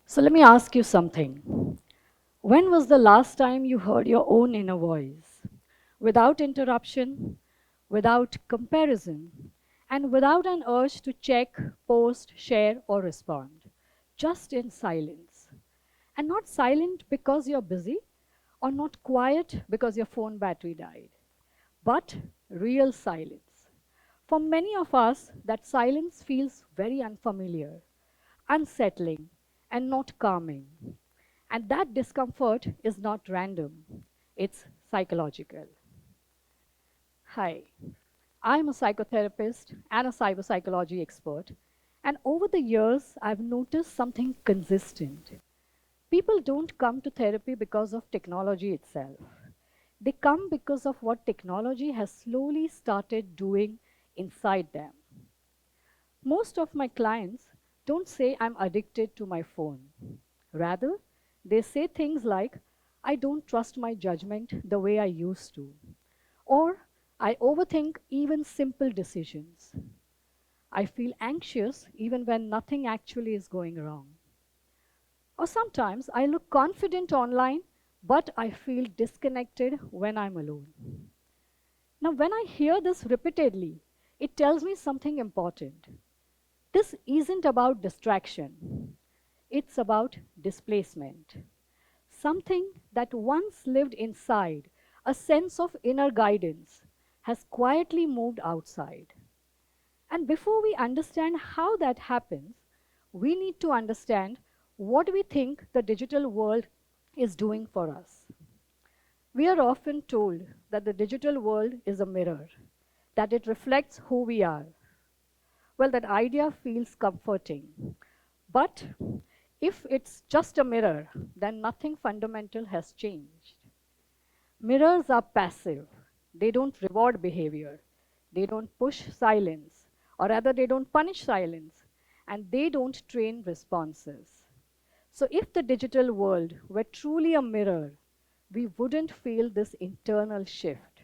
So let me ask you something. When was the last time you heard your own inner voice? Without interruption, without comparison, and without an urge to check, post, share, or respond. Just in silence. And not silent because you're busy, or not quiet because your phone battery died, but real silence. For many of us, that silence feels very unfamiliar, unsettling, and not calming. And that discomfort is not random, it's psychological. Hi, I'm a psychotherapist and a cyberpsychology expert, and over the years, I've noticed something consistent. People don't come to therapy because of technology itself. They come because of what technology has slowly started doing inside them. Most of my clients don't say I'm addicted to my phone. Rather, they say things like, I don't trust my judgment the way I used to, or I overthink even simple decisions. I feel anxious even when nothing actually is going wrong. Or sometimes I look confident online, but I feel disconnected when I'm alone. Now, when I hear this repeatedly, it tells me something important. This isn't about distraction, it's about displacement. Something that once lived inside, a sense of inner guidance, has quietly moved outside. And before we understand how that happens, we need to understand what we think the digital world is doing for us. We are often told that the digital world is a mirror, that it reflects who we are. Well, that idea feels comforting. But if it's just a mirror, then nothing fundamental has changed. Mirrors are passive. They don't reward behavior. They don't push silence, or rather, they don't punish silence, and they don't train responses. So, if the digital world were truly a mirror, we wouldn't feel this internal shift.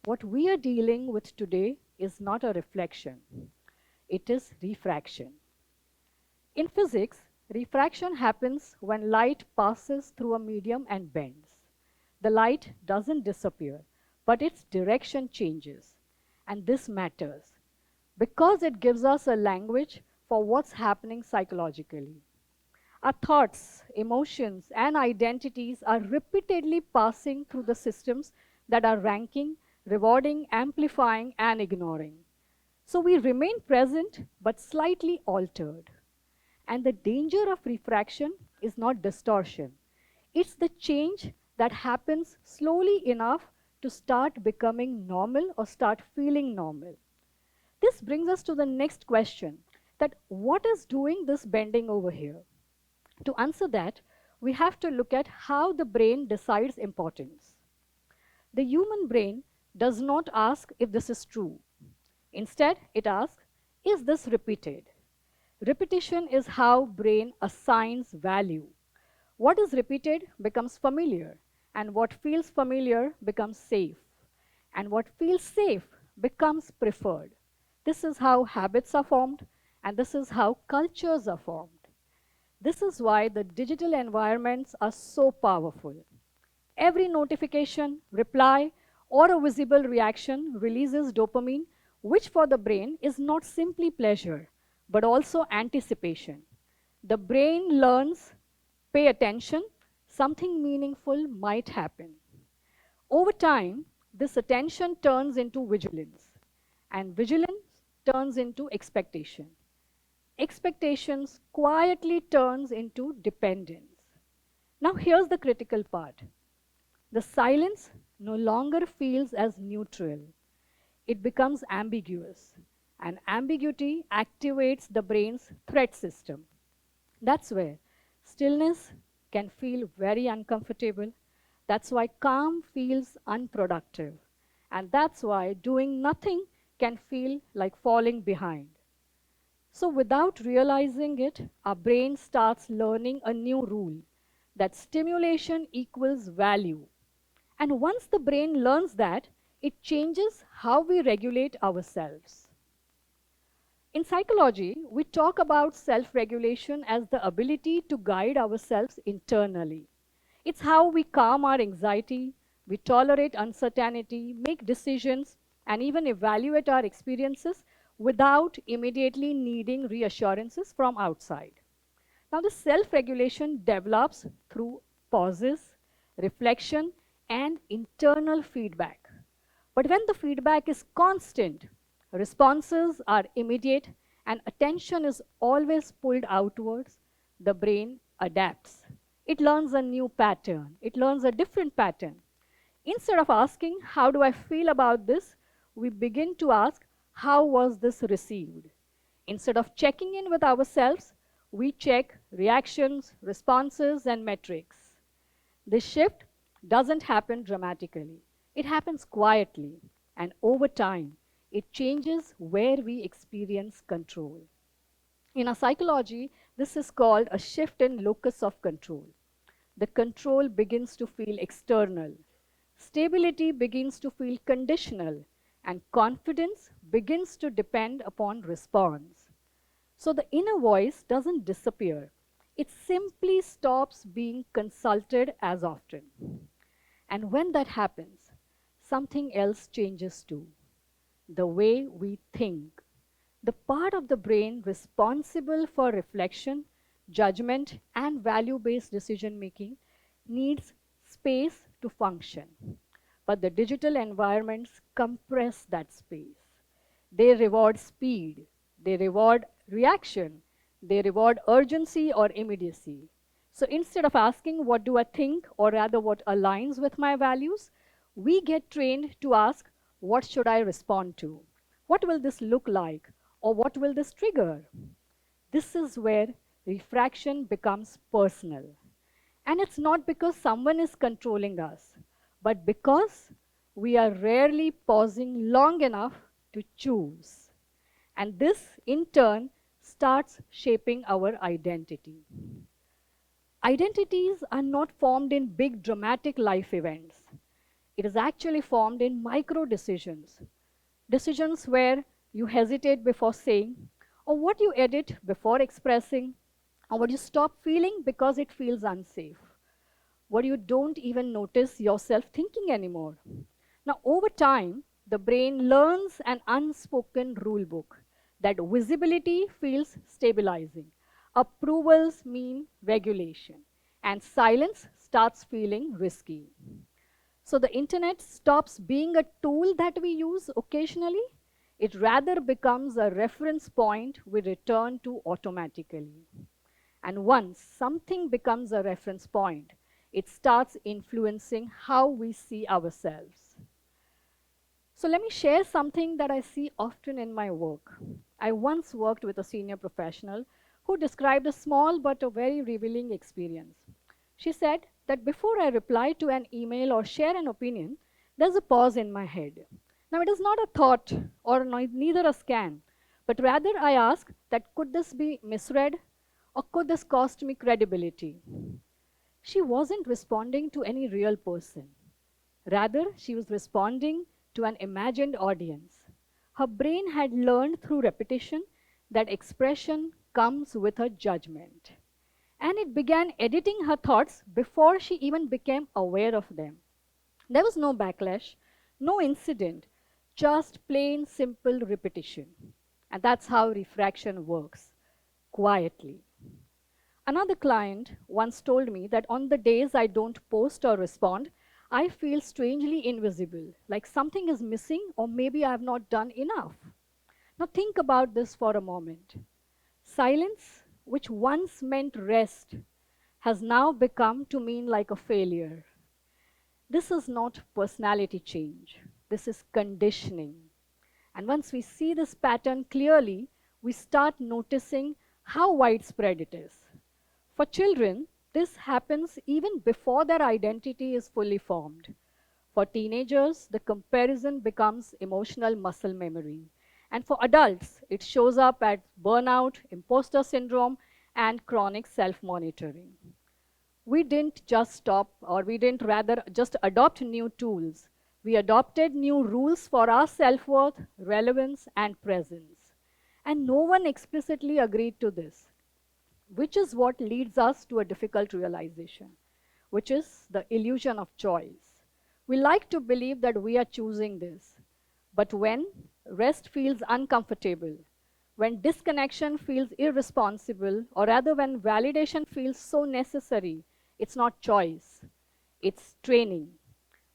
What we are dealing with today is not a reflection, it is refraction. In physics, refraction happens when light passes through a medium and bends. The light doesn't disappear, but its direction changes. And this matters because it gives us a language for what's happening psychologically. Our thoughts, emotions, and identities are repeatedly passing through the systems that are ranking, rewarding, amplifying, and ignoring. So we remain present but slightly altered. And the danger of refraction is not distortion, it's the change that happens slowly enough to start becoming normal or start feeling normal. This brings us to the next question, that what is doing this bending over here? To answer that, we have to look at how the brain decides importance. The human brain does not ask if this is true. Instead, it asks, is this repeated? Repetition is how brain assigns value. What is repeated becomes familiar, and what feels familiar becomes safe, and what feels safe becomes preferred. This is how habits are formed, and this is how cultures are formed. This is why the digital environments are so powerful. Every notification, reply, or a visible reaction releases dopamine, which for the brain is not simply pleasure, but also anticipation. The brain learns, pay attention, something meaningful might happen. Over time, this attention turns into vigilance, and vigilance turns into expectation. Expectations quietly turns into dependence. Now here's the critical part. The silence no longer feels as neutral. It becomes ambiguous, and ambiguity activates the brain's threat system. That's where stillness can feel very uncomfortable. That's why calm feels unproductive. And that's why doing nothing can feel like falling behind. So, without realizing it, our brain starts learning a new rule, that stimulation equals value. And once the brain learns that, it changes how we regulate ourselves. In psychology, we talk about self regulation as the ability to guide ourselves internally. It's how we calm our anxiety, we tolerate uncertainty, make decisions, and even evaluate our experiences without immediately needing reassurances from outside. Now, the self regulation develops through pauses, reflection, and internal feedback. But when the feedback is constant, responses are immediate, and attention is always pulled outwards, the brain adapts. It learns a new pattern, it learns a different pattern. Instead of asking, how do I feel about this? We begin to ask, how was this received? Instead of checking in with ourselves, we check reactions, responses, and metrics. This shift doesn't happen dramatically. It happens quietly, and over time, it changes where we experience control. In our psychology, this is called a shift in locus of control. The control begins to feel external. Stability begins to feel conditional, and confidence begins to depend upon response. So the inner voice doesn't disappear, it simply stops being consulted as often. And when that happens, something else changes too, the way we think. The part of the brain responsible for reflection, judgment, and value based decision making needs space to function. But the digital environments compress that space. They reward speed, they reward reaction, they reward urgency or immediacy. So instead of asking, what do I think, or rather, what aligns with my values, we get trained to ask, what should I respond to? What will this look like? Or what will this trigger? This is where refraction becomes personal. And it's not because someone is controlling us, but because we are rarely pausing long enough to choose. And this, in turn, starts shaping our identity. Identities are not formed in big dramatic life events. It is actually formed in micro decisions. Decisions where you hesitate before saying, or what you edit before expressing, or what you stop feeling because it feels unsafe, what you don't even notice yourself thinking anymore. Now, over time, the brain learns an unspoken rule book that visibility feels stabilizing, approvals mean regulation, and silence starts feeling risky. So the internet stops being a tool that we use occasionally. It rather becomes a reference point we return to automatically. And once something becomes a reference point, it starts influencing how we see ourselves. So let me share something that I see often in my work. I once worked with a senior professional who described a small but a very revealing experience. She said that before I reply to an email or share an opinion, there's a pause in my head. Now, it is not a thought or neither a scan, but rather I ask that could this be misread or could this cost me credibility? She wasn't responding to any real person. Rather, she was responding to an imagined audience. Her brain had learned through repetition that expression comes with a judgment. And it began editing her thoughts before she even became aware of them. There was no backlash, no incident, just plain simple repetition. And that's how refraction works, quietly. Another client once told me that on the days I don't post or respond, I feel strangely invisible, like something is missing or maybe I have not done enough. Now think about this for a moment. Silence, which once meant rest, has now become to mean like a failure. This is not personality change. This is conditioning. And once we see this pattern clearly, we start noticing how widespread it is. For children, this happens even before their identity is fully formed. For teenagers, the comparison becomes emotional muscle memory. And for adults, it shows up as burnout, imposter syndrome, and chronic self-monitoring. We didn't just stop, or we didn't rather just adopt new tools. We adopted new rules for our self-worth, relevance, and presence. And no one explicitly agreed to this, which is what leads us to a difficult realization, which is the illusion of choice. We like to believe that we are choosing this, but when rest feels uncomfortable, when disconnection feels irresponsible, or rather when validation feels so necessary, it's not choice, it's training.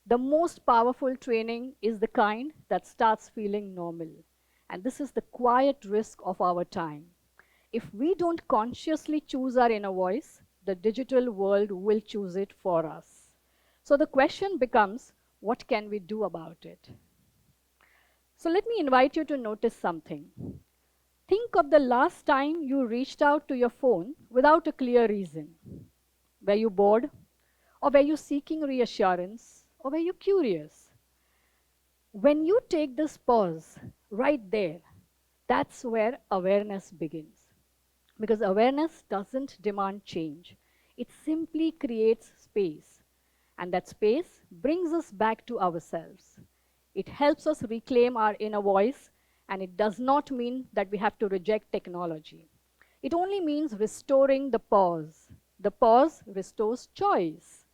The most powerful training is the kind that starts feeling normal. And this is the quiet risk of our time. If we don't consciously choose our inner voice, the digital world will choose it for us. So the question becomes, what can we do about it? So let me invite you to notice something. Think of the last time you reached out to your phone without a clear reason. Were you bored? Or were you seeking reassurance? Or were you curious? When you take this pause right there, that's where awareness begins. Because awareness doesn't demand change, it simply creates space. And that space brings us back to ourselves. It helps us reclaim our inner voice, and it does not mean that we have to reject technology. It only means restoring the pause. The pause restores choice.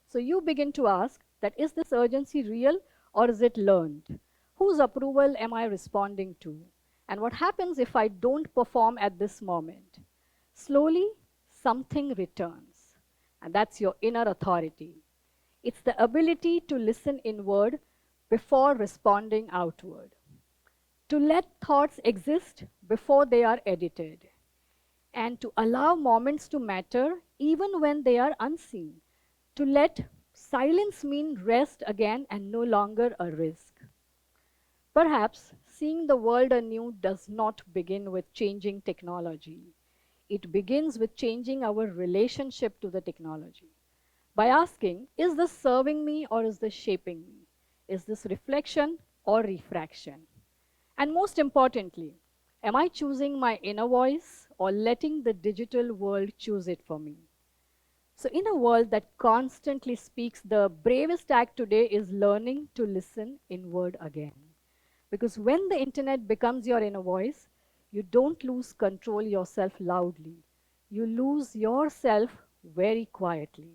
So you begin to ask that is this urgency real or is it learned? Whose approval am I responding to? And what happens if I don't perform at this moment? Slowly, something returns, and that's your inner authority. It's the ability to listen inward before responding outward, to let thoughts exist before they are edited, and to allow moments to matter even when they are unseen, to let silence mean rest again and no longer a risk. Perhaps seeing the world anew does not begin with changing technology. It begins with changing our relationship to the technology. By asking, is this serving me or is this shaping me? Is this reflection or refraction? And most importantly, am I choosing my inner voice or letting the digital world choose it for me? So, in a world that constantly speaks, the bravest act today is learning to listen inward again. Because when the internet becomes your inner voice, you don't lose control yourself loudly. You lose yourself very quietly.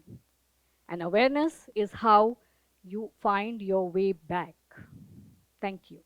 And awareness is how you find your way back. Thank you.